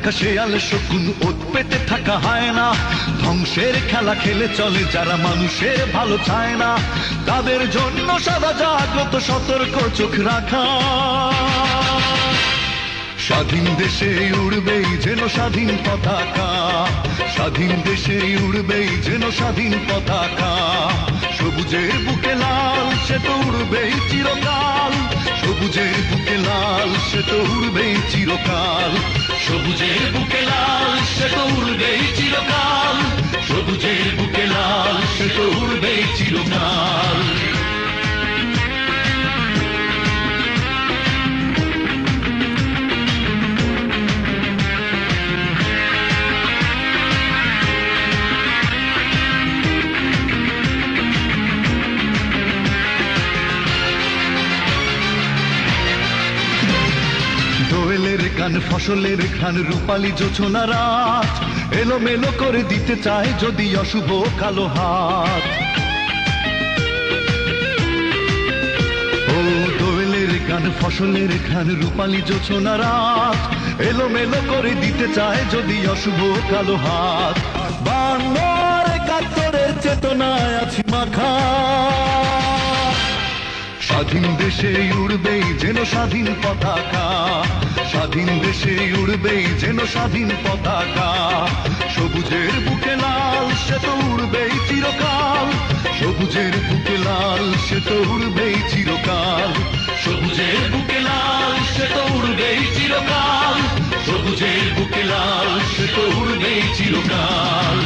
থাকা শেয়াল শকুন, ওত পেতে থাকা হায়না, ধ্বংসের খেলা খেলে চলে যারা মানুষের ভালো চায় না, তাদের জন্য সদা জাগ্রত সতর্ক চোখ রাখা। স্বাধীন দেশে উড়বেই যেন স্বাধীন পতাকা, স্বাধীন দেশে উড়বেই যেন স্বাধীন পতাকা। সবুজের বুকে লাল সে তো উড়বেই চিরকাল, সবুজের বুকে লাল সে তো উড়বেই চিরকাল, সবুজের বুকে লাল সে তো উড়বেই চিরকাল, সবুজের বুকে লাল সে তো উড়বেই চিরকাল। দোয়েলের গান, ফসলের ঘ্রাণ, রূপালী জোছনা রাত, এলোমেলো করে দিতে চায় যদি অশুভ কালো হাত। ও দোয়েলের গান, ফসলের ঘ্রাণ, রূপালী জোছনা রাত, এলোমেলো করে দিতে চায় যদি অশুভ কালো হাত। বাংলার একাত্তরের চেতনায় আছি মাখা, স্বাধীন দেশে উড়বেই যেন স্বাধীন পতাকা, স্বাধীন দেশে উড়বেই যেন স্বাধীন পতাকা। সবুজের বুকে লাল সে তো উড়বেই চিরকাল, সবুজের বুকে লাল সে তো উড়বেই চিরকাল, সবুজের বুকে লাল সে তো উড়বেই চিরকাল, সবুজের বুকে লাল সে তো উড়বেই চিরকাল।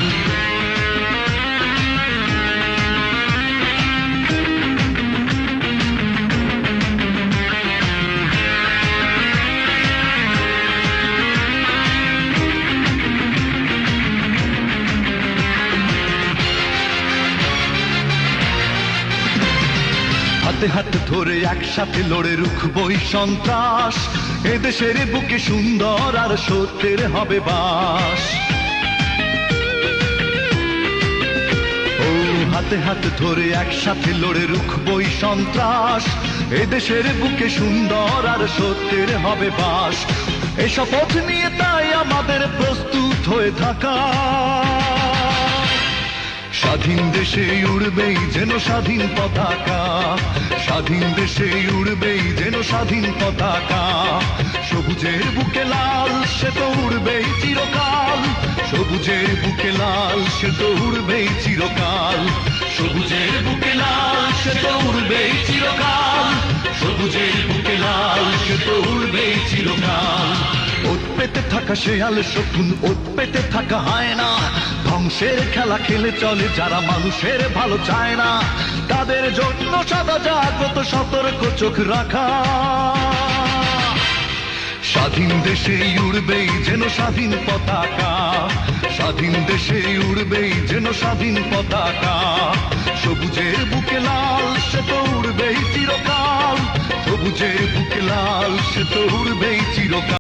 হাতে হাত ধরে একসাথে লড়ে রুখবই সন্ত্রাস, এদেশের বুকে সুন্দর আর সত্যের হবে বাস। ও হাতে হাত ধরে একসাথে লড়ে রুখবই সন্ত্রাস, এদেশের বুকে সুন্দর আর সত্যের হবে বাস। এই শপথ নিয়ে তাই আমাদের প্রস্তুত হয়ে থাকা, স্বাধীন দেশে উড়বেই যেন স্বাধীন পতাকা, স্বাধীন দেশে উড়বেই যেন স্বাধীন পতাকা। সবুজের বুকে লাল সে তো উড়বেই চিরকাল, সবুজের বুকে লাল সে তো উড়বেই চিরকাল, সবুজের বুকে লাল সে তো উড়বেই চিরকাল, সবুজের বুকে লাল সে তো উড়বেই চিরকাল। ওত পেতে থাকা শেয়াল শকুন, ওত পেতে থাকা হায়না, ধ্বংসের খেলা খেলে চলে যারা মানুষের ভালো চায় না, তাদের জন্য সদা জাগ্রত সতর্ক চোখ রাখা। স্বাধীন দেশে উড়বেই যেন স্বাধীন পতাকা, স্বাধীন দেশে উড়বেই যেন স্বাধীন পতাকা। সবুজের বুকে লাল সে তো উড়বেই চিরকাল, সবুজের বুকে লাল সে তো উড়বেই চিরকাল।